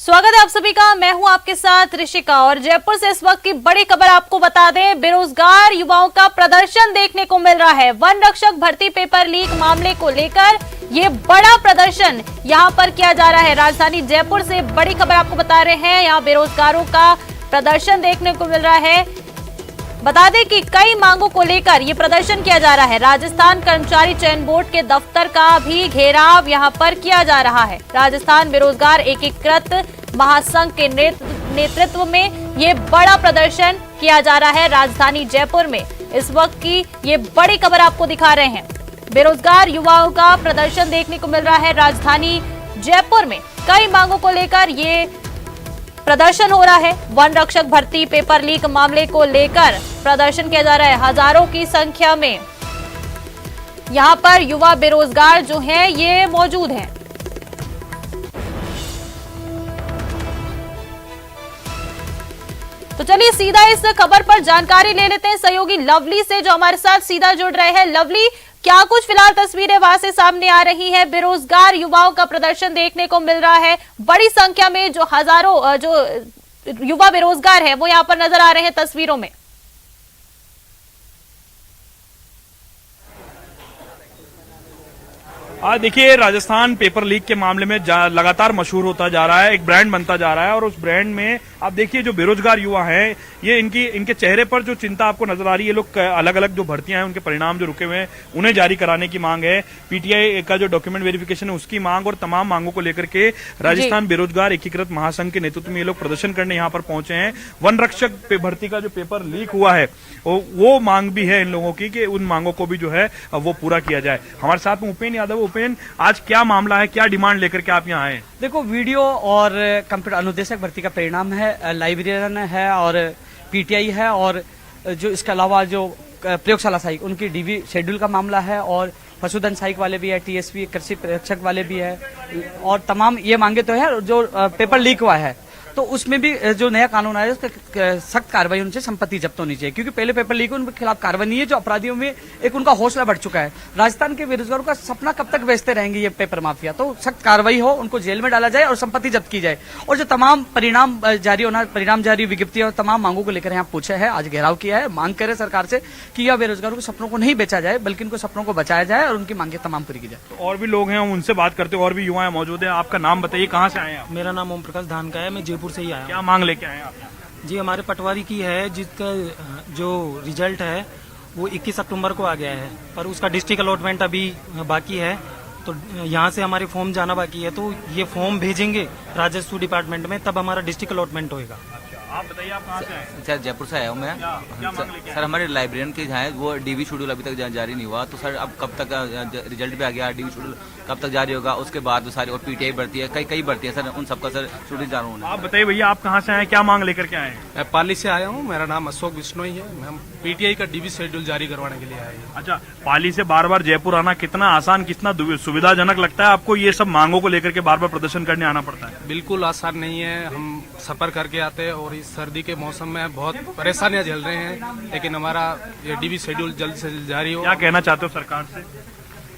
स्वागत है आप सभी का। मैं हूं आपके साथ ऋषिका और जयपुर से इस वक्त की बड़ी खबर आपको बता दें। बेरोजगार युवाओं का प्रदर्शन देखने को मिल रहा है। वन रक्षक भर्ती पेपर लीक मामले को लेकर ये बड़ा प्रदर्शन यहां पर किया जा रहा है। राजधानी जयपुर से बड़ी खबर आपको बता रहे हैं। यहां बेरोजगारों का प्रदर्शन देखने को मिल रहा है। बता दें कि कई मांगों को लेकर ये प्रदर्शन किया जा रहा है। राजस्थान कर्मचारी चयन बोर्ड के दफ्तर का भी घेराव यहां पर किया जा रहा है। राजस्थान बेरोजगार एकीकृत महासंघ के नेतृत्व में ये बड़ा प्रदर्शन किया जा रहा है राजधानी जयपुर में। इस वक्त की ये बड़ी खबर आपको दिखा रहे हैं। बेरोजगार युवाओं का प्रदर्शन देखने को मिल रहा है राजधानी जयपुर में। कई मांगों को लेकर ये प्रदर्शन हो रहा है। वन रक्षक भर्ती पेपर लीक मामले को लेकर प्रदर्शन किया जा रहा है। हजारों की संख्या में यहां पर युवा बेरोजगार जो हैं ये मौजूद हैं। तो चलिए सीधा इस खबर पर जानकारी ले लेते हैं सहयोगी लवली से, जो हमारे साथ सीधा जुड़ रहे हैं। लवली, क्या कुछ फिलहाल तस्वीरें वहां से सामने आ रही है? बेरोजगार युवाओं का प्रदर्शन देखने को मिल रहा है। बड़ी संख्या में जो हजारों जो युवा बेरोजगार है वो यहां पर नजर आ रहे हैं तस्वीरों में। देखिए, राजस्थान पेपर लीक के मामले में लगातार मशहूर होता जा रहा है, एक ब्रांड बनता जा रहा है। और उस ब्रांड में आप देखिए जो बेरोजगार युवा हैं, ये इनके चेहरे पर जो चिंता आपको नजर आ रही है। लोग अलग अलग जो भर्तियां हैं उनके परिणाम जो रुके हुए हैं उन्हें जारी कराने की मांग है। पीटीआई का जो डॉक्यूमेंट वेरिफिकेशन है उसकी मांग और तमाम मांगों को लेकर के राजस्थान बेरोजगार एकीकृत महासंघ के नेतृत्व में ये लोग प्रदर्शन करने यहाँ पर पहुंचे हैं। वन रक्षक भर्ती का जो पेपर लीक हुआ है वो मांग भी है इन लोगों की कि उन मांगों को भी जो है वो पूरा किया जाए। हमारे साथ में उपेन यादव। उपेन, आज क्या मामला है, क्या डिमांड लेकर के आप यहाँ आए? देखो, वीडियो और कंप्यूटर अनुदेशक भर्ती का परिणाम है, लाइब्रेरियन है और पीटीआई है, और जो इसके अलावा जो प्रयोगशाला सहायक उनकी डीवी शेड्यूल का मामला है, और पशुधन सहायक वाले भी है, टीएसपी कृषि परीक्षक वाले भी है, और तमाम ये मांगे तो है। जो पेपर लीक हुआ है तो उसमें भी जो नया कानून आया है सख्त कार्रवाई, उनसे संपत्ति जब्त होनी चाहिए, क्योंकि पहले पेपर लीक उनके खिलाफ कार्रवाई नहीं है। जो अपराधियों में एक उनका हौसला बढ़ चुका है। राजस्थान के बेरोजगारों का सपना कब तक बेचते रहेंगे ये पेपर माफिया? तो सख्त कार्रवाई हो, उनको जेल में डाला जाए और संपत्ति जब्त की जाए। और जो तमाम परिणाम जारी विज्ञप्ति और तमाम मांगों को लेकर यहाँ पूछे है, आज घेराव किया है। मांग करे सरकार से कि यह बेरोजगारों के सपनों को नहीं बेचा जाए, बल्कि उनको सपनों को बचाया जाए और उनकी मांगे तमाम पूरी की जाए। तो और भी लोग हैं, हम उनसे बात करते हैं। और भी युवा मौजूद है। आपका नाम बताइए, कहाँ से आए हैं आप? मेरा नाम ओम प्रकाश धान का है, मैं जयपुर से ही आया क्या मांग लेके आए हैं आप? जी, हमारे पटवारी की है, जिसका जो रिजल्ट है वो 21 अक्टूबर को आ गया है, पर उसका डिस्ट्रिक्ट अलॉटमेंट अभी बाकी है। तो यहाँ से हमारे फॉर्म जाना बाकी है, तो ये फॉर्म भेजेंगे राजस्व डिपार्टमेंट में, तब हमारा डिस्ट्रिक्ट अलॉटमेंट होएगा। आप बताइए, आप कहाँ से आए? सर, जयपुर से आया हूँ मैं। सर, हमारे लाइब्रेरियन के हैं वो डीवी शेड्यूल अभी तक जारी नहीं हुआ। तो सर अब कब तक रिजल्ट भी आ गया, डीवी शेड्यूल कब तक जारी होगा? उसके बाद वो सारी और पीटीआई बढ़ती है, कई बढ़ती है सर, उन सबका सर शेड्यूल जाना होना। आप बताइए भैया, आप कहाँ से आए, क्या मांग लेकर के आए हैं? मैं पाली से आया हूँ, मेरा नाम अशोक बिश्नोई है। हम पीटीआई का डीवी शेड्यूल जारी करवाने के लिए आए हैं। अच्छा, पाली से बार बार जयपुर आना कितना आसान, कितना सुविधाजनक लगता है आपको? ये सब मांगों को लेकर के बार बार प्रदर्शन करने आना पड़ता है? बिल्कुल आसान नहीं है। हम सफर करके आते हैं और इस सर्दी के मौसम में बहुत परेशानियां झेल रहे हैं, लेकिन हमारा ये डीवी शेड्यूल जल्द से जल्द जारी हो। क्या कहना चाहते हो सरकार से?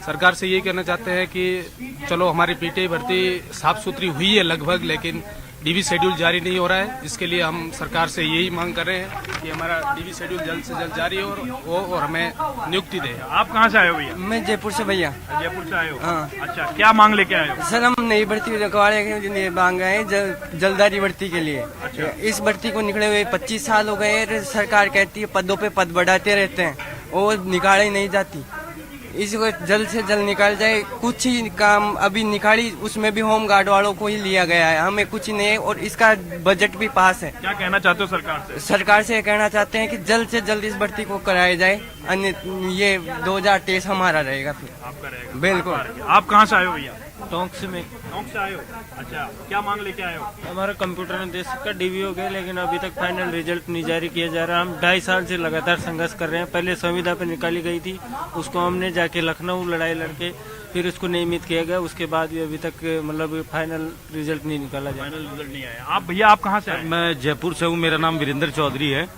सरकार से ये कहना चाहते हैं कि चलो हमारी पीटीआई भर्ती साफ सुथरी हुई है लगभग, लेकिन डीवी शेड्यूल जारी नहीं हो रहा है। जिसके लिए हम सरकार से यही मांग कर रहे हैं कि हमारा डीवी शेड्यूल जल्द से जल्द जारी हो और हमें नियुक्ति दे। आप कहाँ से आए हो भैया? मैं जयपुर से भैया। जयपुर से आए हो? हाँ। अच्छा, क्या मांग लेके आए हो? सर, हम नई भर्ती रखवाड़े मांग रहे हैं जल्दारी भर्ती के लिए। अच्छा। इस भर्ती को निकले हुए 25 साल हो गए। सरकार कहती है पदों पे पद बढ़ाते रहते हैं और निकाली नहीं जाती। इसको जल्द से जल्द निकाल जाए। कुछ ही काम अभी निकाली, उसमें भी होम गार्ड वालों को ही लिया गया है, हमें कुछ ही नहीं है। और इसका बजट भी पास है। क्या कहना चाहते हो सरकार से? सरकार से कहना चाहते हैं कि जल्द से जल्द इस भर्ती को कराया जाए, अन्य ये 2023 हमारा रहेगा फिर। आपका रहेगा? बिल्कुल। आप कहाँ से आए हो भैया? टोंक से मैं टोंक से आए हो? अच्छा, क्या मांग लेके आए हो? हमारा कंप्यूटर अनुदेशक का डीवी हो गया, लेकिन अभी तक फाइनल रिजल्ट नहीं जारी किया जा रहा। हम 2.5 साल से लगातार संघर्ष कर रहे हैं। पहले संविदा पे निकाली गई थी, उसको हमने जाके लखनऊ लड़ाई लड़के फिर उसको नियमित किया गया। उसके बाद भी अभी तक मतलब फाइनल रिजल्ट नहीं निकाला जाए। फाइनल रिजल्ट नहीं आया। आप भैया, आप कहाँ से आए? मैं जयपुर से हूँ, मेरा नाम वीरेंद्र चौधरी है।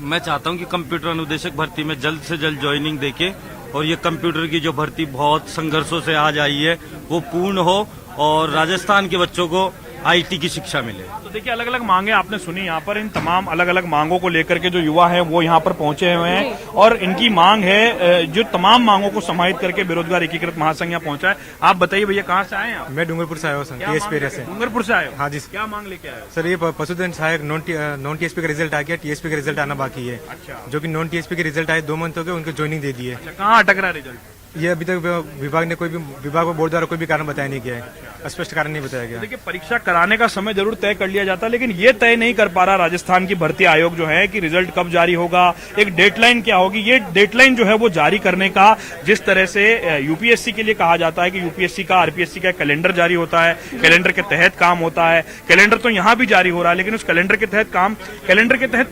मैं चाहता हूँ कि कंप्यूटर अनुदेशक भर्ती में जल्द से जल्द ज्वाइनिंग देके और ये कंप्यूटर की जो भर्ती बहुत संघर्षों से आज आई है वो पूर्ण हो और राजस्थान के बच्चों को आईटी की शिक्षा मिले। तो देखिए अलग अलग मांगे आपने सुनी यहाँ पर, इन तमाम अलग अलग मांगों को लेकर के जो युवा हैं वो यहाँ पर पहुंचे हुए हैं और इनकी मांग है, जो तमाम मांगों को समाहित करके बेरोजगार एकीकृत महासंघ यहाँ पहुंचा है। आप बताइए भैया कहाँ से आए हैं आप? मैं डूंगरपुर से आया हूँ सर, क्या टीएसपी मांग से। डूंगरपुर से आए हो? हाँ जी क्या मांग लेके आए हो? सर, ये पशुधन सहायक नॉन टीएसपी का रिजल्ट आ गया, टीएसपी का रिजल्ट आना बाकी है। अच्छा। जो कि नॉन टीएसपी के रिजल्ट आए 2 मंथ हो गए, उनको ज्वाइनिंग दे दी है। कहाँ अटक रहा है रिजल्ट? ये अभी तक विभाग ने विभाग बोर्ड द्वारा कोई भी कारण बताया नहीं गया है, स्पष्ट कारण नहीं बताया गया। देखिए परीक्षा कराने का समय जरूर तय कर लिया जाता है, लेकिन ये तय नहीं कर पा रहा राजस्थान की भर्ती आयोग जो है कि रिजल्ट कब जारी होगा, एक डेडलाइन क्या होगी। ये डेडलाइन जो है वो जारी करने का, जिस तरह से यूपीएससी के लिए कहा जाता है कि यूपीएससी का आरपीएससी का कैलेंडर जारी होता है, कैलेंडर के तहत काम होता है। कैलेंडर तो यहाँ भी जारी हो रहा है, लेकिन उस कैलेंडर के तहत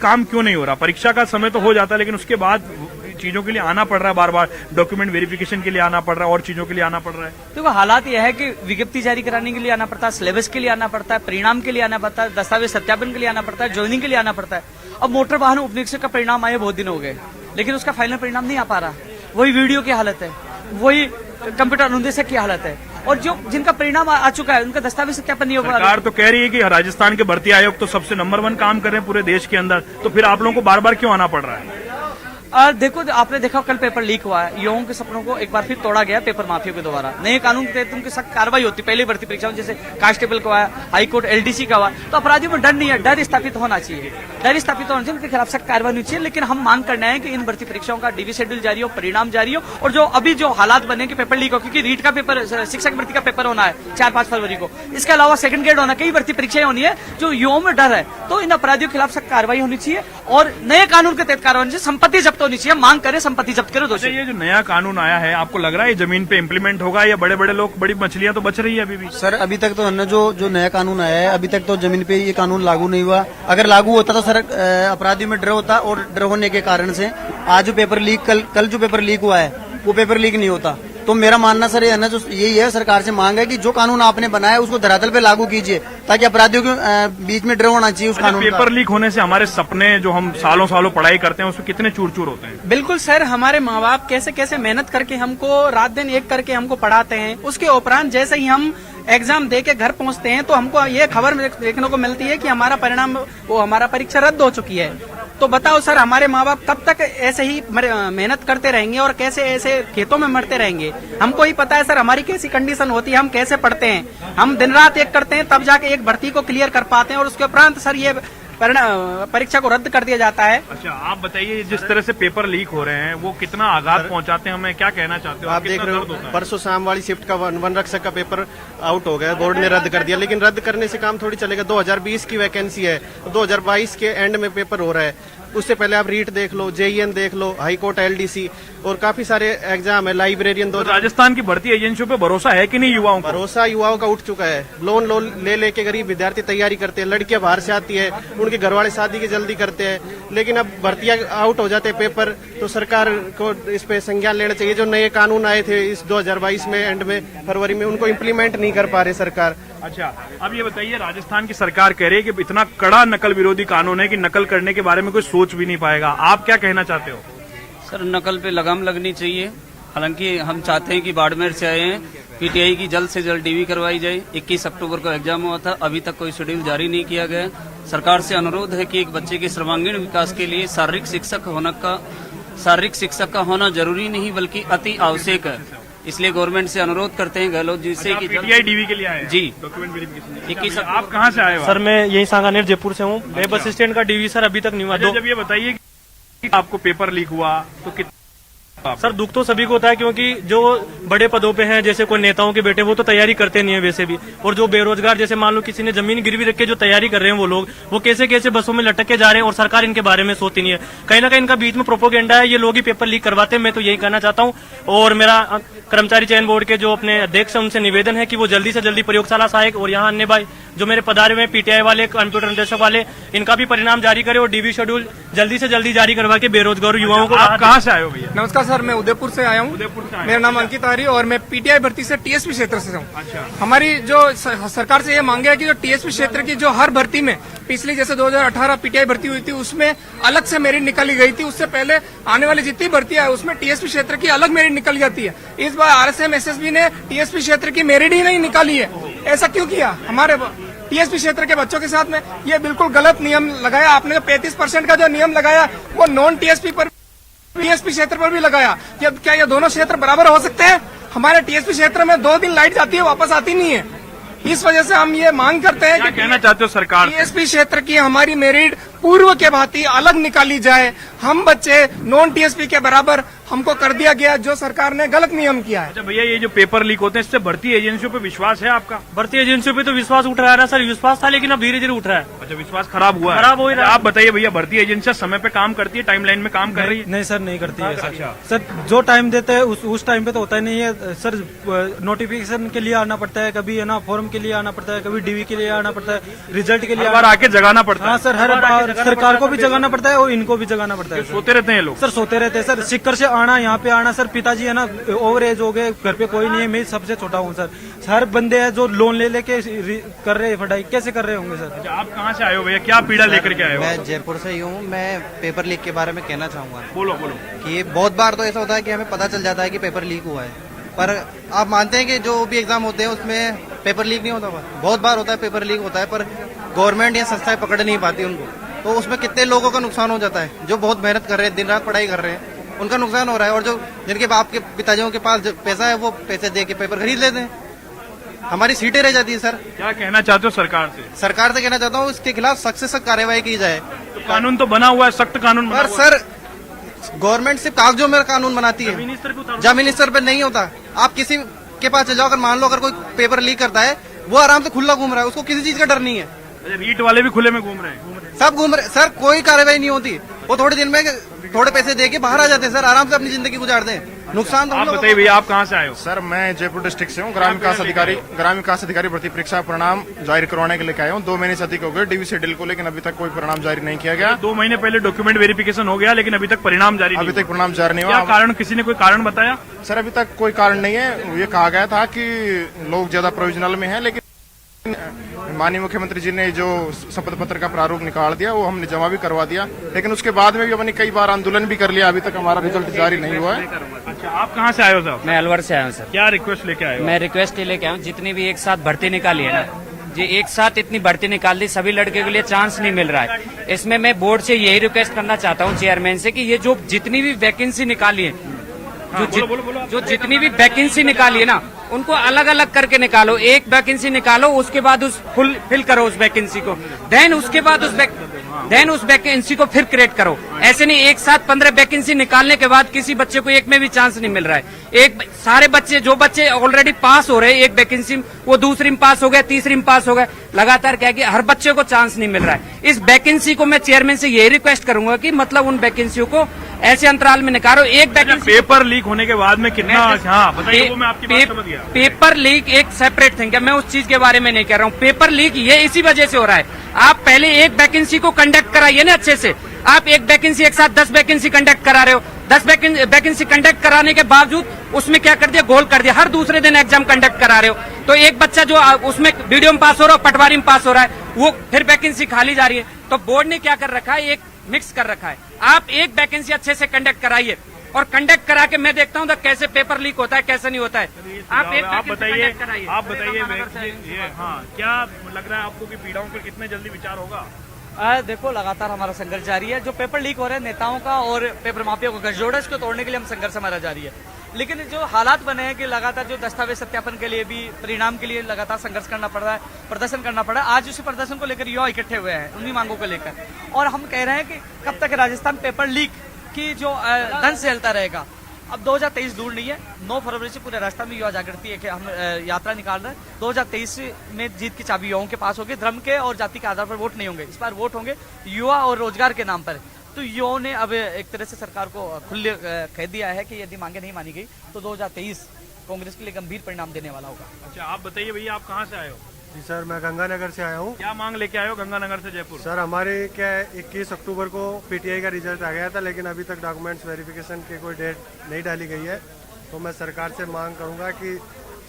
काम क्यों नहीं हो रहा? परीक्षा का समय तो हो जाता है, लेकिन उसके बाद चीजों के लिए आना पड़ रहा है, बार बार डॉक्यूमेंट वेरिफिकेशन के लिए आना पड़ रहा है और चीजों के लिए आना पड़ रहा है। देखो हालात यह है कि विज्ञप्ति जारी कराने के लिए आना पड़ता है, सिलेबस के लिए आना पड़ता है, परिणाम के लिए आना पड़ता है, दस्तावेज सत्यापन के लिए आना पड़ता है, ज्वाइनिंग के लिए आना पड़ता है। अब मोटर वाहन उपनिरीक्षक का परिणाम आए बहुत दिन हो गए, लेकिन उसका फाइनल परिणाम नहीं आ पा रहा। वही वीडियो की हालत है, वही कंप्यूटर अनुदेशक की हालत है, और जो जिनका परिणाम आ चुका है उनका दस्तावेज सत्यापन नहीं हो पा रहा। सरकार तो कह रही है कि राजस्थान के भर्ती आयोग तो सबसे नंबर 1 काम कर रहे हैं पूरे देश के अंदर, तो फिर आप लोगों को बार बार क्यों आना पड़ रहा है? देखो आपने देखा कल पेपर लीक हुआ है, युवाओं के सपनों को एक बार फिर तोड़ा गया पेपर माफियों के द्वारा। नए कानून के तहत उनकी सख्त कार्रवाई होती, पहली भर्ती परीक्षाओं जैसे कांस्टेबल का हुआ, हाईकोर्ट एलडीसी का हुआ, तो अपराधियों में डर नहीं है, डर स्थापित होना चाहिए, उनके खिलाफ सख्त कार्रवाई होनी चाहिए। लेकिन हम मांग करना है कि इन भर्ती परीक्षाओं का डीवी शेड्यूल जारी हो, परिणाम जारी हो, और जो अभी जो हालात बने कि पेपर लीक हो, क्योंकि रीट का पेपर, शिक्षक भर्ती का पेपर होना है 4-5 फरवरी को, इसके अलावा सेकंड ग्रेड होना, कई भर्ती परीक्षाएं होनी है, जो युवाओं में डर है, तो इन अपराधियों के खिलाफ सख्त कार्रवाई होनी चाहिए और नए कानून के तहत कार्रवाई होनी चाहिए। संपत्ति जब्त होनी चाहिए, मांग करें संपत्ति जब्त करो दोषी। ये जो नया कानून आया है, आपको लग रहा है ये जमीन पे इम्प्लीमेंट होगा या बड़े बड़े लोग, बड़ी मछलियां तो बच रही है अभी भी? सर अभी तक तो है ना, जो नया कानून आया है अभी तक तो जमीन पे ये कानून लागू नहीं हुआ। अगर लागू होता तो सर अपराधियों में डर होता, और डर होने के कारण से आज जो पेपर लीक, कल जो पेपर लीक हुआ है वो पेपर लीक नहीं होता। तो मेरा मानना सर ये है ना, जो यही है, सरकार से मांग है कि जो कानून आपने बनाया उसको धरातल पे लागू कीजिए, ताकि अपराधियों के बीच में डर होना चाहिए उस कानून का। पेपर लीक होने से हमारे सपने जो हम सालों सालों पढ़ाई करते हैं उसमें कितने चूर चूर होते हैं। बिल्कुल सर, हमारे माँ बाप कैसे कैसे मेहनत करके हमको रात दिन एक करके हमको पढ़ाते हैं, उसके उपरांत जैसे ही हम एग्जाम दे के घर पहुंचते हैं तो हमको ये खबर देखने को मिलती है कि हमारा परिणाम, वो हमारा परीक्षा रद्द हो चुकी है। तो बताओ सर, हमारे माँ बाप कब तक ऐसे ही मेहनत करते रहेंगे और कैसे ऐसे खेतों में मरते रहेंगे? हमको ही पता है सर हमारी कैसी कंडीशन होती है, हम कैसे पढ़ते हैं, हम दिन रात एक करते हैं तब जाके एक भर्ती को क्लियर कर पाते हैं, और उसके उपरांत सर ये परीक्षा को रद्द कर दिया जाता है। अच्छा, आप बताइए जिस तरह से पेपर लीक हो रहे हैं वो कितना आघात पहुंचाते हैं हमें, क्या कहना चाहते हो? आप देख रहे हो परसों शाम वाली शिफ्ट का वन रक्षक का पेपर आउट हो गया, बोर्ड ने रद्द कर दिया, लेकिन रद्द करने से काम थोड़ी चलेगा। 2020 की वैकेंसी है, 2022 के एंड में पेपर हो रहा है। उससे पहले आप रीट देख लो, जेईएन देख लो, हाईकोर्ट एलडीसी और काफी सारे एग्जाम है, लाइब्रेरियन। तो राजस्थान की भर्ती एजेंसियों पे भरोसा है कि नहीं युवाओं को? भरोसा युवाओं का उठ चुका है। लोन ले लेके गरीब विद्यार्थी तैयारी करते हैं, लड़कियां बाहर से आती है, उनके घर वाले शादी की जल्दी करते हैं, लेकिन अब भर्तियां आउट हो जाते हैं पेपर। तो सरकार को इस पे संज्ञान लेना चाहिए। जो नए कानून आए थे इस 2022 में एंड में फरवरी में, उनको इम्प्लीमेंट नहीं कर पा रही सरकार। अच्छा, अब ये बताइए, राजस्थान की सरकार कह रही है कि इतना कड़ा नकल विरोधी कानून है कि नकल करने के बारे में कोई सोच भी नहीं पाएगा। आप क्या कहना चाहते हो? सर नकल पे लगाम लगनी चाहिए। हालांकि हम चाहते हैं कि बाड़मेर से आए हैं, पीटीआई की जल्द से जल्द डीवी करवाई जाए। 21 अक्टूबर को एग्जाम हुआ था, अभी तक कोई शेड्यूल जारी नहीं किया गया। सरकार से अनुरोध है कि एक बच्चे के सर्वांगीण विकास के लिए शारीरिक शिक्षक का होना जरूरी नहीं बल्कि अति आवश्यक है। इसलिए गवर्नमेंट से अनुरोध करते हैं गहलोत जी से कि पीटीआई डीवी के लिए आए जी डॉक्यूमेंट वेरिफिकेशन। 21 आप कहाँ से आए हो? सर मैं यही सांगानेर जयपुर से हूँ। मैं बस स्टैंड का डीवी सर अभी तक नहीं हुआ। जब ये बताइए कि आपको पेपर लीक हुआ तो कितना? सर दुख तो सभी को होता है, क्योंकि जो बड़े पदों पे हैं जैसे कोई नेताओं के बेटे वो तो तैयारी करते नहीं है वैसे भी, और जो बेरोजगार जैसे मान लो किसी ने जमीन गिरवी रख के जो तैयारी कर रहे हैं वो लोग, वो कैसे कैसे बसों में लटक के जा रहे हैं और सरकार इनके बारे में सोचती नहीं है। कहीं ना कहीं इनका बीच में प्रोपोगेंडा है, ये लोग ही पेपर लीक करवाते हैं। मैं तो यही कहना चाहता हूँ, और मेरा कर्मचारी चयन बोर्ड के जो अपने अध्यक्ष है उनसे निवेदन है कि वो जल्दी से जल्दी प्रयोगशाला सहायक और यहाँ अन्य भाई जो मेरे पदारे में पीटीआई वाले, कंप्यूटर निर्देशक वाले, इनका भी परिणाम जारी करे और डीवी शेड्यूल जल्दी से जल्दी जारी करवा के बेरोजगार युवाओं को। आप कहाँ से आए हो भैया? नमस्कार सर, मैं उदयपुर से आया हूँ। मेरा नाम अंकित आर्य और मैं पीटीआई भर्ती से टीएसपी क्षेत्र से हूँ। अच्छा। हमारी जो सरकार से ये मांगे है कि जो टीएसपी क्षेत्र की जो हर भर्ती में पिछली जैसे 2018 पीटीआई भर्ती हुई थी उसमें अलग से मेरिट निकाली गई थी, उससे पहले आने वाली जितनी भर्तियां है उसमें टीएसपी क्षेत्र की अलग मेरिट निकल जाती है। इस बार आरएसएम एसएसबी ने टीएसपी क्षेत्र की मेरिट ही नहीं निकाली है। ऐसा क्यों किया? हमारे टीएसपी क्षेत्र के बच्चों के साथ में ये बिल्कुल गलत नियम लगाया आपने। 35% का जो नियम लगाया वो नॉन टीएसपी पर, टीएसपी क्षेत्र पर भी लगाया। क्या ये दोनों क्षेत्र बराबर हो सकते हैं? हमारे टीएसपी क्षेत्र में 2 दिन लाइट जाती है, वापस आती नहीं है। इस वजह से हम ये मांग करते हैं कि कहना चाहते हो सरकार टीएसपी क्षेत्र की हमारी मेरिट पूर्व के भांति अलग निकाली जाए। हम बच्चे नॉन टीएसपी के बराबर हमको कर दिया गया, जो सरकार ने गलत नियम किया है। अच्छा भैया, ये जो पेपर लीक होते हैं इससे भर्ती एजेंसियों पे विश्वास है आपका? भर्ती एजेंसियों पे तो विश्वास उठ रहा है सर, विश्वास था लेकिन अब धीरे धीरे उठ रहा है। अच्छा, विश्वास खराब हुआ है? खराब हो रहा है। आप बताइए भैया, भर्ती एजेंसियां समय पे काम करती है, टाइमलाइन में काम कर रही है? नहीं सर, नहीं करती है सर। अच्छा सर, जो टाइम देते हैं उस टाइम पे तो होता ही नहीं है सर। नोटिफिकेशन के लिए आना पड़ता है, कभी है ना फॉर्म के लिए आना पड़ता है, कभी डीवी के लिए आना पड़ता है, रिजल्ट के लिए बार आके जगाना पड़ता है। हाँ सर, हर बार सरकार को भी जगाना पड़ता है और इनको भी जगाना पड़ता है। सोते रहते हैं लोग? सर सोते रहते हैं सर, सिक्कर से आना, यहाँ पे आना। सर पिताजी है ना ओवर एज हो गए, घर पे कोई नहीं है, मैं सबसे छोटा हूँ सर। हर बंदे हैं जो लोन ले लेके कर रहे हैं पढ़ाई, कैसे कर रहे होंगे सर? अच्छा, आप कहाँ से आए हो भैया, क्या पीड़ा लेकर के आए हो? मैं जयपुर से ही हूँ। मैं पेपर लीक के बारे में कहना चाहूँगा। बोलो बोलो। कि बहुत बार तो ऐसा होता है कि हमें पता चल जाता है कि पेपर लीक हुआ है, पर आप मानते हैं कि जो भी एग्जाम होते हैं उसमें पेपर लीक नहीं होता? बहुत बार होता है पेपर लीक होता है, पर गवर्नमेंट या संस्थाएं पकड़ नहीं पाती उनको। तो उसमें कितने लोगों का नुकसान हो जाता है, जो बहुत मेहनत कर रहे हैं, दिन रात पढ़ाई कर रहे हैं, उनका नुकसान हो रहा है। और जो जिनके बाप के पिताजियों के पास पैसा है, वो पैसे दे के पेपर खरीद लेते हैं, हमारी सीटें रह जाती है सर। क्या कहना चाहते हो सरकार से? सरकार से कहना चाहता हूँ इसके खिलाफ सख्त से सख्त कार्रवाई की जाए। तो कानून तो बना हुआ है, सख्त कानून बना पर हुआ है। सर गवर्नमेंट सिर्फ कागजों में कानून बनाती है, जमीनी स्तर पर नहीं होता। आप किसी के पास चले जाओ, अगर मान लो अगर कोई पेपर लीक करता है, वो आराम से खुला घूम रहा है, उसको किसी चीज का डर नहीं है। रीट वाले भी खुले में घूम रहे हैं? सब घूम रहे सर, कोई कार्रवाई नहीं होती। वो थोड़े दिन में थोड़े पैसे दे के बाहर आ जाते हैं सर, आराम से अपनी जिंदगी गुजारते हैं। नुकसान तो आप बताइए भैया, आप कहाँ से आए हो? सर मैं जयपुर डिस्ट्रिक्ट से हूँ। ग्रामीण विकास अधिकारी भर्ती परीक्षा परिणाम जारी करवाने के लिए आया हूँ। 2 महीने से अधिक हो गए डीवी शेड्यूल को, लेकिन अभी तक कोई परिणाम जारी नहीं किया गया। 2 महीने पहले डॉक्यूमेंट वेरिफिकेशन हो गया, लेकिन अभी तक परिणाम जारी नहीं हुआ। क्या कारण, किसी ने कोई कारण बताया? सर अभी तक कोई कारण नहीं है। ये कहा गया था कि लोग ज्यादा प्रोविजनल में है, लेकिन माननीय मुख्यमंत्री जी ने जो शपथ पत्र का प्रारूप निकाल दिया वो हमने जमा भी करवा दिया, लेकिन उसके बाद में भी हमने कई बार आंदोलन भी कर लिया, अभी तक हमारा रिजल्ट जारी नहीं हुआ है। अच्छा, आप कहाँ से आए हो साहब? मैं अलवर से आया हूँ सर। क्या रिक्वेस्ट लेके आए हो? मैं रिक्वेस्ट लेके आया हूँ, जितनी भी एक साथ भर्ती निकाली है ना जी, एक साथ इतनी भर्ती निकाल दी, सभी लड़के के लिए चांस नहीं मिल रहा है। इसमें मैं बोर्ड से यही रिक्वेस्ट करना चाहता हूँ, चेयरमैन से, कि ये जो जितनी भी वैकेंसी निकाली है, जो जितनी भी वैकेंसी निकाली है ना, उनको अलग अलग करके निकालो। एक वैकेंसी निकालो, उसके बाद उस फुल फिल करो उस वैकेंसी को, देन उसके बाद उस वैकेंसी को फिर क्रिएट करो। ऐसे नहीं एक साथ 15 वैकेंसी निकालने के बाद किसी बच्चे को एक में भी चांस नहीं मिल रहा है। एक सारे बच्चे, जो बच्चे ऑलरेडी पास हो रहे हैं एक वैकेंसी, वो दूसरी में पास हो गए, तीसरी में पास हो गए, लगातार क्या कि हर बच्चे को चांस नहीं मिल रहा है। इस वैकेंसी को मैं चेयरमैन से यही रिक्वेस्ट करूंगा कि मतलब उन वैकेंसियों को ऐसे अंतराल में निकालो। एक वैकेंसी पेपर लीक होने के बाद में कितना, हाँ बताइए, वो मैं आपकी बात समझ गया। पेपर लीक एक सेपरेट थिंग है, मैं उस चीज के बारे में नहीं कह रहा हूँ। पेपर लीक ये इसी वजह से हो रहा है। आप पहले एक वैकेंसी को कंडक्ट कराइए ना अच्छे से। आप एक वैकेंसी एक साथ 10 वैकेंसी कंडक्ट करा रहे हो, 10 वैकेंसी कंडक्ट कराने के बावजूद उसमें क्या कर दिया, गोल कर दिया, हर दूसरे दिन एग्जाम कंडक्ट करा रहे हो। तो एक बच्चा जो उसमें वीडियो में पास हो रहा है, पटवारी में पास हो रहा है, वो फिर वैकेंसी खाली जा रही है। तो बोर्ड ने क्या कर रखा है, एक मिक्स कर रखा है। आप एक वैकेंसी अच्छे से कंडक्ट कराइए, और कंडक्ट करा के मैं देखता हूँ तो कैसे पेपर लीक होता है, कैसे नहीं होता है। आप बताइए, हाँ क्या लग रहा है आपको कि पीड़ाओं पर कितने जल्दी विचार होगा? देखो लगातार हमारा संघर्ष जारी है। जो पेपर लीक हो रहे हैं नेताओं का और पेपर माफिया को गठजोड़ है, इसको तोड़ने के लिए हम संघर्ष हमारा जारी है। लेकिन जो हालात बने हैं कि लगातार जो दस्तावेज सत्यापन के लिए भी, परिणाम के लिए लगातार संघर्ष करना पड़ रहा है, प्रदर्शन करना पड़ रहा है। आज उसी प्रदर्शन को लेकर युवा इकट्ठे हुए हैं उन्हीं मांगों को लेकर, और हम कह रहे हैं कि कब तक राजस्थान पेपर लीक की जो धन से चलता रहेगा। अब 2023 दूर नहीं है, 9 फरवरी से पूरे राजस्थान में युवा जागृति है कि हम यात्रा निकाल रहे हैं। 2023 में जीत की चाबी युवाओं के पास होगी। धर्म के और जाति के आधार पर वोट नहीं होंगे, इस बार वोट होंगे युवा और रोजगार के नाम पर। तो युवाओं ने अब एक तरह से सरकार को खुले कह दिया है कि यदि मांगे नहीं मानी गई तो 2023 कांग्रेस के लिए गंभीर परिणाम देने वाला होगा। अच्छा, आप बताइए भैया, आप कहाँ से आए हो? जी सर, मैं गंगानगर से आया हूँ। क्या मांग लेके आए हो गंगानगर से जयपुर? सर हमारे क्या 21 अक्टूबर को पीटीआई का रिजल्ट आ गया था, लेकिन अभी तक डॉक्यूमेंट्स वेरिफिकेशन की कोई डेट नहीं डाली गई है। तो मैं सरकार से मांग करूंगा कि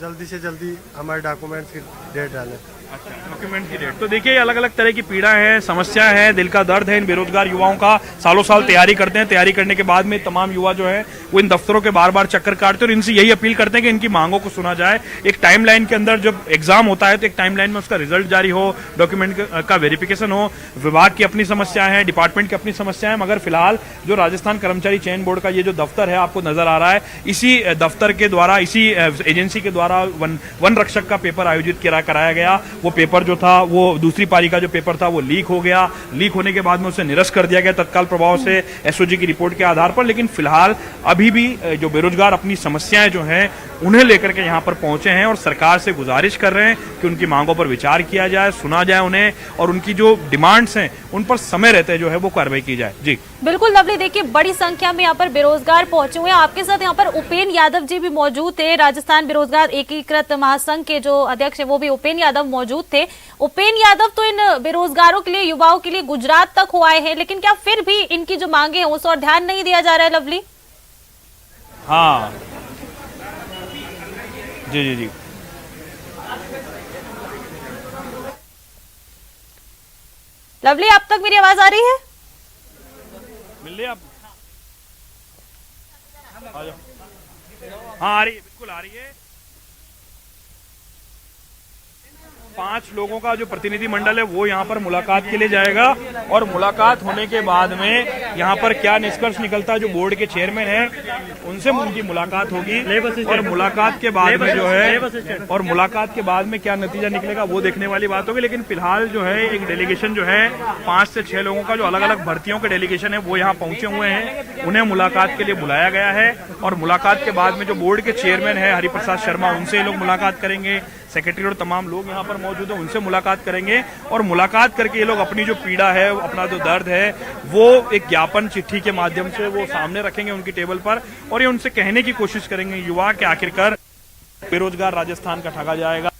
जल्दी से जल्दी हमारे डॉक्यूमेंट्स की डेट डालें। डॉक्यूमेंट की डेट। तो देखिए अलग अलग तरह की पीड़ा है, समस्या है, दिल का दर्द है इन बेरोजगार युवाओं का। सालों साल तैयारी करते हैं, तैयारी करने के बाद में तमाम युवा जो है वो इन दफ्तरों के बार बार चक्कर काटते हैं और इनसे यही अपील करते हैं कि इनकी मांगों को सुना जाए। एक टाइमलाइन के अंदर जब एग्जाम होता है तो एक टाइमलाइन में उसका रिजल्ट जारी हो, डॉक्यूमेंट का वेरिफिकेशन हो। विभाग की अपनी समस्या है, डिपार्टमेंट की अपनी समस्या है, मगर फिलहाल जो राजस्थान कर्मचारी चयन बोर्ड का ये जो दफ्तर है आपको नजर आ रहा है, इसी दफ्तर के द्वारा, इसी एजेंसी के द्वारा वन रक्षक का पेपर आयोजित कराया गया। वो पेपर जो था, वो दूसरी पारी का जो पेपर था वो लीक हो गया। लीक होने के बाद में उसे निरस्त कर दिया गया तत्काल प्रभाव से एसओजी की रिपोर्ट के आधार पर। लेकिन फिलहाल अभी भी जो बेरोजगार अपनी समस्याएं जो हैं उन्हें लेकर के यहाँ पर पहुंचे हैं और सरकार से गुजारिश कर रहे हैं कि उनकी मांगों पर विचार किया जाए, सुना जाए उन्हें, और उनकी जो डिमांड्स हैं उन पर समय रहते जो है वो कार्रवाई की जाए। जी बिल्कुल लवली, देखिए बड़ी संख्या में यहाँ पर बेरोजगार पहुंचे हुए हैं। आपके साथ यहाँ पर उपेन यादव जी भी मौजूद थे, राजस्थान बेरोजगार एकीकृत महासंघ के जो अध्यक्ष है वो भी उपेन यादव मौजूद थे। उपेन यादव तो इन बेरोजगारों के लिए, युवाओं के लिए गुजरात तक हो आए हैं, लेकिन क्या फिर भी इनकी जो मांगे हैं उस और ध्यान नहीं दिया जा रहा है लवली? हाँ जी जी जी लवली, अब तक मेरी आवाज आ रही है? मिल रही आप? आ जाओ। हाँ आ रही है, बिल्कुल आ रही है। 5 लोगों का जो प्रतिनिधि मंडल है वो यहाँ पर मुलाकात के लिए जाएगा और मुलाकात होने के बाद में यहाँ पर क्या निष्कर्ष निकलता है, जो बोर्ड के चेयरमैन हैं उनसे उनकी मुलाकात होगी और मुलाकात के बाद में जो है, और मुलाकात के बाद में क्या नतीजा निकलेगा वो देखने वाली बात होगी। लेकिन फिलहाल जो है एक डेलीगेशन जो है 5 से 6 लोगों का जो अलग अलग भर्तियों के डेलीगेशन है वो यहाँ पहुंचे हुए हैं, उन्हें मुलाकात के लिए बुलाया गया है। और मुलाकात के बाद में जो बोर्ड के चेयरमैन है हरिप्रसाद शर्मा, उनसे लोग मुलाकात करेंगे, सेक्रेटरी और तमाम लोग यहाँ पर मौजूद है, उनसे मुलाकात करेंगे और मुलाकात करके ये लोग अपनी जो पीड़ा है, अपना जो दर्द है वो एक ज्ञापन चिट्ठी के माध्यम से वो सामने रखेंगे उनकी टेबल पर और ये उनसे कहने की कोशिश करेंगे युवा कि आखिरकार बेरोजगार राजस्थान का ठगा जाएगा।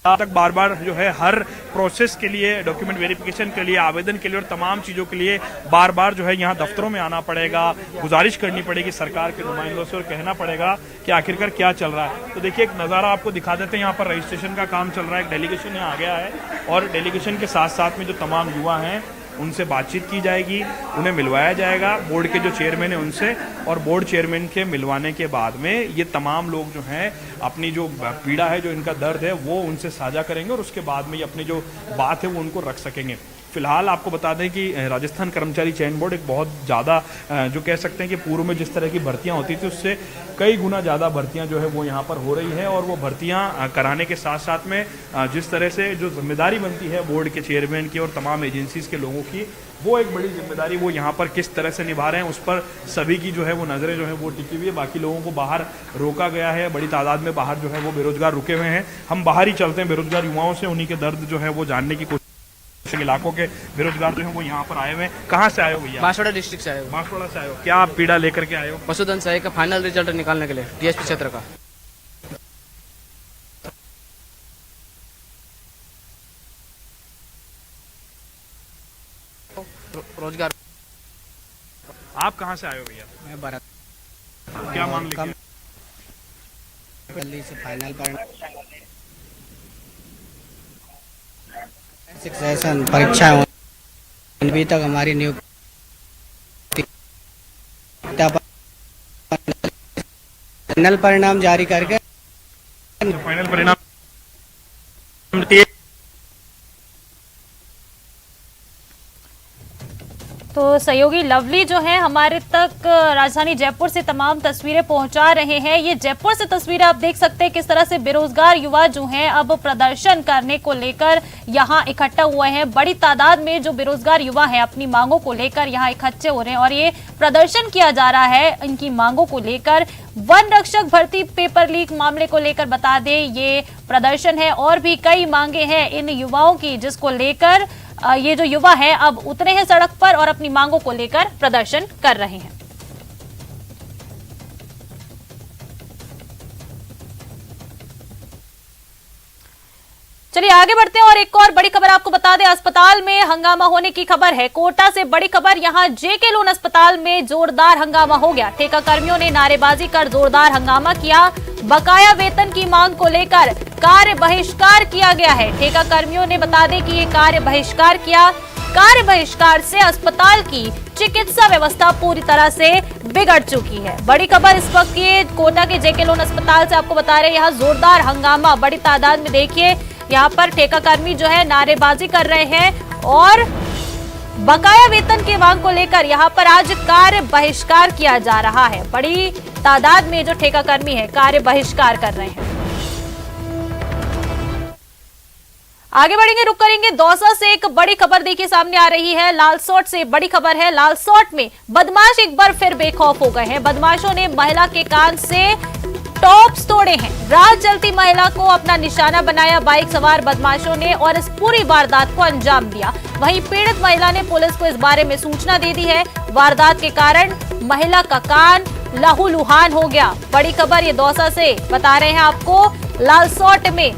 तक बार बार जो है हर प्रोसेस के लिए, डॉक्यूमेंट वेरिफिकेशन के लिए, आवेदन के लिए और तमाम चीजों के लिए बार बार जो है यहाँ दफ्तरों में आना पड़ेगा, गुजारिश करनी पड़ेगी सरकार के नुमाइंदों से और कहना पड़ेगा कि आखिरकार क्या चल रहा है। तो देखिए एक नज़ारा आपको दिखा देते हैं, यहाँ पर रजिस्ट्रेशन का काम चल रहा है, एक डेलीगेशन यहाँ आ गया है और डेलीगेशन के साथ साथ में जो तमाम युवा हैं उनसे बातचीत की जाएगी, उन्हें मिलवाया जाएगा बोर्ड के जो चेयरमैन है उनसे, और बोर्ड चेयरमैन के मिलवाने के बाद में ये तमाम लोग जो हैं अपनी जो पीड़ा है, जो इनका दर्द है वो उनसे साझा करेंगे और उसके बाद में ये अपनी जो बात है वो उनको रख सकेंगे। फिलहाल आपको बता दें कि राजस्थान कर्मचारी चयन बोर्ड एक बहुत ज़्यादा जो कह सकते हैं कि पूर्व में जिस तरह की भर्तियां होती थी उससे कई गुना ज़्यादा भर्तियां जो है वो यहाँ पर हो रही है और वो भर्तियां कराने के साथ साथ में जिस तरह से जो जिम्मेदारी बनती है बोर्ड के चेयरमैन की और तमाम एजेंसीज के लोगों की, वो एक बड़ी जिम्मेदारी वो यहाँ पर किस तरह से निभा रहे हैं उस पर सभी की जो है वो नज़रें जो है वो टिकी हुई है। बाकी लोगों को बाहर रोका गया है, बड़ी तादाद में बाहर जो है वो बेरोजगार रुके हुए हैं। हम बाहर ही चलते हैं बेरोजगार युवाओं से, उन्हीं के दर्द जो है वो जानने की कोशिश। इलाकों के बेरोजगार जो है वो यहाँ पर आए हुए हैं। कहाँ से आए हो भैया? बांसवाड़ा डिस्ट्रिक्ट से आए हो। बांसवाड़ा से आए हो, क्या आप पीड़ा लेकर के आए हो? पशुधन सहायक का फाइनल रिजल्ट निकालने के लिए टीएसपी क्षेत्र का। रोजगार। आप कहाँ से आए हो भैया? मैं भारत। क्या मांग लेके? दिल्ली से फाइनल पर सेशन परीक्षा अभी तक हमारी नियुक्ति फाइनल परिणाम जारी करके फाइनल परिणाम तो सहयोगी लवली जो है हमारे तक राजधानी जयपुर से तमाम तस्वीरें पहुंचा रहे हैं। ये जयपुर से तस्वीरें आप देख सकते हैं किस तरह से बेरोजगार युवा जो हैं अब प्रदर्शन करने को लेकर यहां इकट्ठा हुए हैं। बड़ी तादाद में जो बेरोजगार युवा हैं अपनी मांगों को लेकर यहां इकट्ठे हो रहे हैं और ये प्रदर्शन किया जा रहा है इनकी मांगों को लेकर। वन रक्षक भर्ती पेपर लीक मामले को लेकर बता दें ये प्रदर्शन है और भी कई मांगे हैं इन युवाओं की, जिसको लेकर ये जो युवा है अब उतरे हैं सड़क पर और अपनी मांगों को लेकर प्रदर्शन कर रहे हैं। चलिए आगे बढ़ते हैं और एक और बड़ी खबर आपको बता दें, अस्पताल में हंगामा होने की खबर है। कोटा से बड़ी खबर, यहां जेके लोन अस्पताल में जोरदार हंगामा हो गया। ठेका कर्मियों ने नारेबाजी कर जोरदार हंगामा किया। बकाया वेतन की मांग को लेकर कार्य बहिष्कार किया गया है। ठेका कर्मियों ने बता दें कि ये कार्य बहिष्कार किया। कार्य बहिष्कार से अस्पताल की चिकित्सा व्यवस्था पूरी तरह से बिगड़ चुकी है। बड़ी खबर इस वक्त की कोटा के जेके लोन अस्पताल से आपको बता रहे हैं। यहाँ जोरदार हंगामा, बड़ी तादाद में देखिए यहाँ पर ठेका कर्मी जो है नारेबाजी कर रहे हैं और बकाया वेतन की मांग को लेकर यहाँ पर आज कार्य बहिष्कार किया जा रहा है। बड़ी तादाद में जो ठेका कर्मी है कार्य बहिष्कार कर रहे हैं। आगे बढ़ेंगे, रुक करेंगे दौसा से एक बड़ी खबर देखिए सामने आ रही है। लालसोट से बड़ी खबर है। लालसोट में बदमाश एक बार फिर बेखौफ हो गए हैं। बदमाशों ने महिला के कान से टॉप्स तोड़े हैं। राह चलती महिला को अपना निशाना बनाया बाइक सवार बदमाशों ने और इस पूरी वारदात को अंजाम दिया। वहीं पीड़ित महिला ने पुलिस को इस बारे में सूचना दे दी है। वारदात के कारण महिला का कान लहूलुहान हो गया। बड़ी खबर ये दौसा से बता रहे हैं आपको। लालसोट में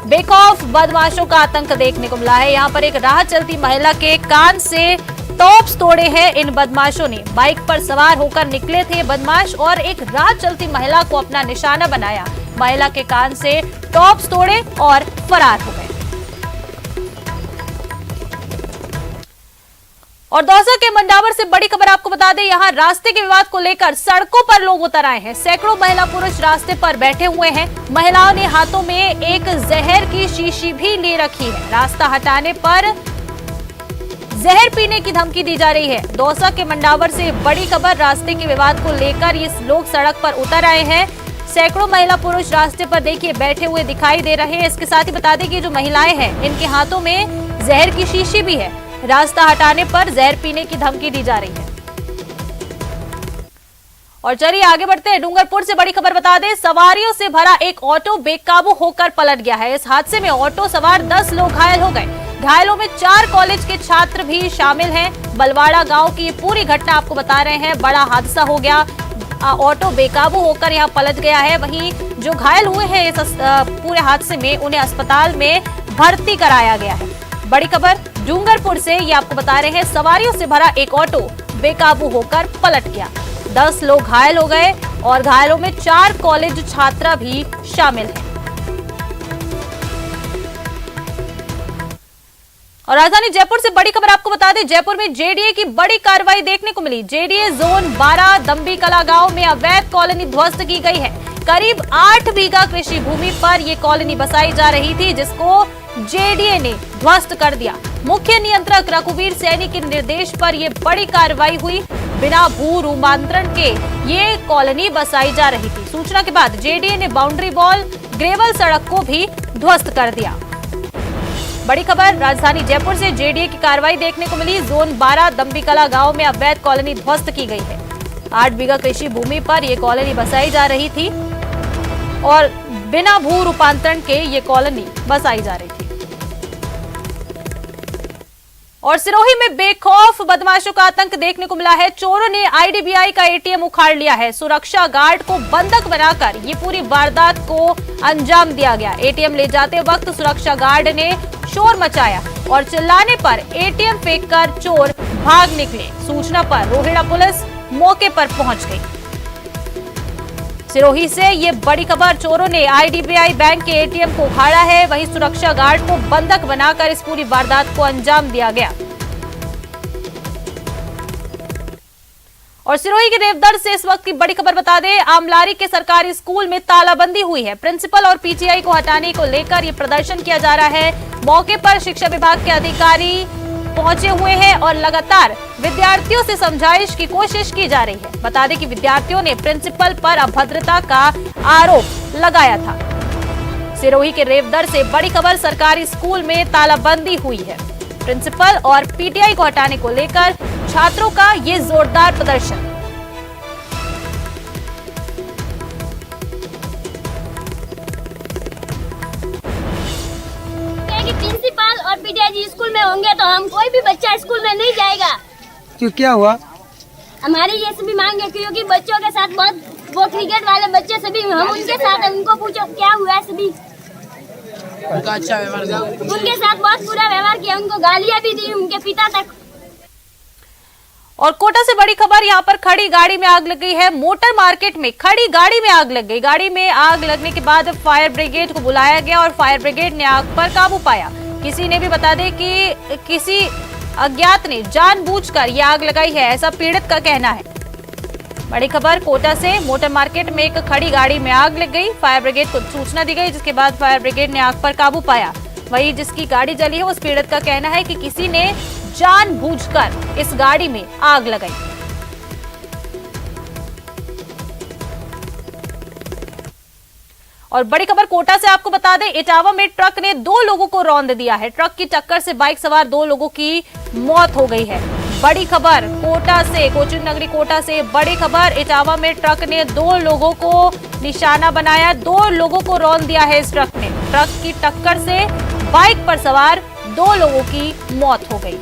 बेखौफ बदमाशों का आतंक देखने को मिला है। यहाँ पर एक राह चलती महिला के कान से टॉप्स तोड़े हैं इन बदमाशों ने। बाइक पर सवार होकर निकले थे बदमाश और एक राह चलती महिला को अपना निशाना बनाया। महिला के कान से टॉप्स तोड़े और फरार हो गए। और दौसा के मंडावर से बड़ी खबर आपको बता दें, यहाँ रास्ते के विवाद को लेकर सड़कों पर लोग उतर आए हैं। सैकड़ों महिला पुरुष रास्ते पर बैठे हुए हैं। महिलाओं ने हाथों में एक जहर की शीशी भी ले रखी है। रास्ता हटाने पर जहर पीने की धमकी दी जा रही है। दौसा के मंडावर से बड़ी खबर, रास्ते के विवाद को लेकर ये लोग सड़क पर उतर आए हैं। सैकड़ों महिला पुरुष रास्ते पर देखिए बैठे हुए दिखाई दे रहे हैं। इसके साथ ही बता दें कि जो महिलाएं हैं इनके हाथों में जहर की शीशी भी है। रास्ता हटाने पर जहर पीने की धमकी दी जा रही है। और चलिए आगे बढ़ते हैं। डूंगरपुर से बड़ी खबर बता दें, सवारियों से भरा एक ऑटो बेकाबू होकर पलट गया है। इस हादसे में ऑटो सवार 10 लोग घायल हो गए। घायलों में 4 कॉलेज के छात्र भी शामिल हैं। बलवाड़ा गांव की ये पूरी घटना आपको बता रहे हैं। बड़ा हादसा हो गया, ऑटो बेकाबू होकर यहां पलट गया है। वहीं जो घायल हुए हैं इस पूरे हादसे में उन्हें अस्पताल में भर्ती कराया गया है। बड़ी खबर डूंगरपुर से ये आपको बता रहे हैं, सवारियों से भरा एक ऑटो बेकाबू होकर पलट गया। 10 लोग घायल हो गए और घायलों में 4 कॉलेज छात्रा भी शामिल हैं। और राजधानी जयपुर से बड़ी खबर आपको बता दें, जयपुर में जेडीए की बड़ी कार्रवाई देखने को मिली। जेडीए जोन 12 दम्बी कला गांव में अवैध कॉलोनी ध्वस्त की गई है। करीब 8 बीघा कृषि भूमि पर यह कॉलोनी बसाई जा रही थी, जिसको जेडीए ने ध्वस्त कर दिया। मुख्य नियंत्रक रघुवीर सैनी के निर्देश पर यह बड़ी कार्रवाई हुई। बिना भू रूपांतरण के ये कॉलोनी बसाई जा रही थी। सूचना के बाद जेडीए ने बाउंड्री वॉल, ग्रेवल सड़क को भी ध्वस्त कर दिया। बड़ी खबर राजधानी जयपुर से जेडीए की कार्रवाई देखने को मिली। जोन 12 दम्बीकला गांव में अवैध कॉलोनी ध्वस्त की गई है। 8 बीघा कृषि भूमि पर यह कॉलोनी बसाई जा रही थी और बिना भू रूपांतरण के ये कॉलोनी बसाई जा रही थी। और सिरोही में बेखौफ बदमाशों का आतंक देखने को मिला है। चोरों ने आईडीबीआई का एटीएम उखाड़ लिया है। सुरक्षा गार्ड को बंधक बनाकर ये पूरी वारदात को अंजाम दिया गया। एटीएम ले जाते वक्त सुरक्षा गार्ड ने शोर मचाया और चिल्लाने पर एटीएम फेंककर चोर भाग निकले। सूचना पर रोहिड़ा पुलिस मौके पर पहुंच गई। सिरोही से ये बड़ी खबर, चोरों ने आईडीबीआई बैंक के एटीएम को उखाड़ा है। वहीं सुरक्षा गार्ड को बंधक बनाकर इस पूरी वारदात को अंजाम दिया गया। और सिरोही के रेवदर से इस वक्त की बड़ी खबर बता दें, आमलारी के सरकारी स्कूल में तालाबंदी हुई है। प्रिंसिपल और पीटीआई को हटाने को लेकर ये प्रदर्शन किया जा रहा है। मौके पर शिक्षा विभाग के अधिकारी पहुंचे हुए हैं और लगातार विद्यार्थियों से समझाइश की कोशिश की जा रही है। बता दें कि विद्यार्थियों ने प्रिंसिपल पर अभद्रता का आरोप लगाया था। सिरोही के रेवदर से बड़ी खबर, सरकारी स्कूल में तालाबंदी हुई है। प्रिंसिपल और पीटीआई को हटाने को लेकर छात्रों का ये जोरदार प्रदर्शन। प्रिंसिपल और पीटीआई जी स्कूल में होंगे तो हम कोई भी बच्चा स्कूल में नहीं जाएगा। क्यों, क्या हुआ? हमारी ये सभी मांग है, क्योंकि बच्चों के साथ बहुत वो क्रिकेट वाले बच्चे सभी हम उनके साथ हैं, उनको पूछो क्या हुआ है। सभी उनका अच्छा व्यवहार, उनके साथ बहुत बुरा व्यवहार किया, उनको गालियां भी दी, उनके पिता तक। और कोटा से बड़ी खबर, यहां पर खड़ी गाड़ी में आग लग गई है। मोटर मार्केट में खड़ी गाड़ी में आग लग गई। गाड़ी में आग लगने के बाद फायर ब्रिगेड को बुलाया गया और फायर ब्रिगेड ने आग पर काबू पाया। किसी ने भी बता दें कि किसी अज्ञात ने जानबूझकर यह आग लगाई है, ऐसा पीड़ित का कहना है। बड़ी खबर कोटा से, मोटर मार्केट में एक खड़ी गाड़ी में आग लग गई। फायर ब्रिगेड को सूचना दी गई, जिसके बाद फायर ब्रिगेड ने आग पर काबू पाया। वहीं जिसकी गाड़ी जली है उस पीड़ित का कहना है कि किसी ने जानबूझकर इस गाड़ी में आग लगाई। और बड़ी खबर कोटा से आपको बता दें, इटावा में ट्रक ने 2 लोगों को रौंद दिया है। ट्रक की टक्कर से बाइक सवार 2 लोगों की मौत हो गई है। बड़ी खबर कोटा से, कोचिन नगरी कोटा से बड़ी खबर, इटावा में ट्रक ने 2 लोगों को निशाना बनाया। 2 लोगों को रौंद दिया है इस ट्रक ने। ट्रक की टक्कर से बाइक पर सवार 2 लोगों की मौत हो गई।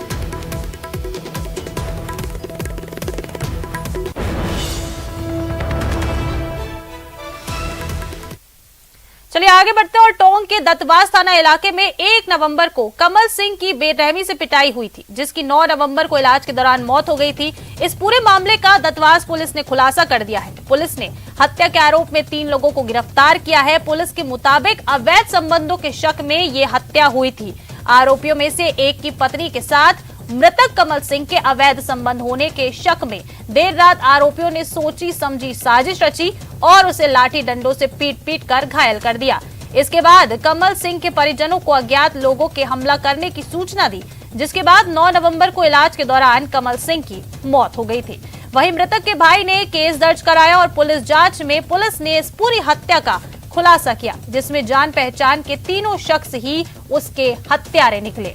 चलिए आगे बढ़ते हैं और टोंक के दत्तवास थाना इलाके में 1 नवंबर को कमल सिंह की बेरहमी से पिटाई हुई थी, जिसकी 9 नवंबर को इलाज के दौरान मौत हो गई थी। इस पूरे मामले का दत्तवास पुलिस ने खुलासा कर दिया है। पुलिस ने हत्या के आरोप में 3 लोगों को गिरफ्तार किया है। पुलिस के मुताबिक अवैध संबंधों के शक में ये हत्या हुई थी। आरोपियों में से एक की पत्नी के साथ मृतक कमल सिंह के अवैध संबंध होने के शक में देर रात आरोपियों ने सोची समझी साजिश रची और उसे लाठी डंडों से पीट कर घायल कर दिया। इसके बाद कमल सिंह के परिजनों को अज्ञात लोगों के हमला करने की सूचना दी, जिसके बाद 9 नवंबर को इलाज के दौरान कमल सिंह की मौत हो गई थी। वहीं मृतक के भाई ने केस दर्ज कराया और पुलिस जांच में पुलिस ने इस पूरी हत्या का खुलासा किया, जिसमें जान पहचान के 3 शख्स ही उसके हत्यारे निकले।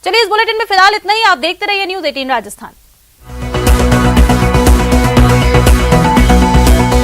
चलिए इस बुलेटिन में फिलहाल इतना ही। आप देखते रहिए न्यूज़ 18 राजस्थान।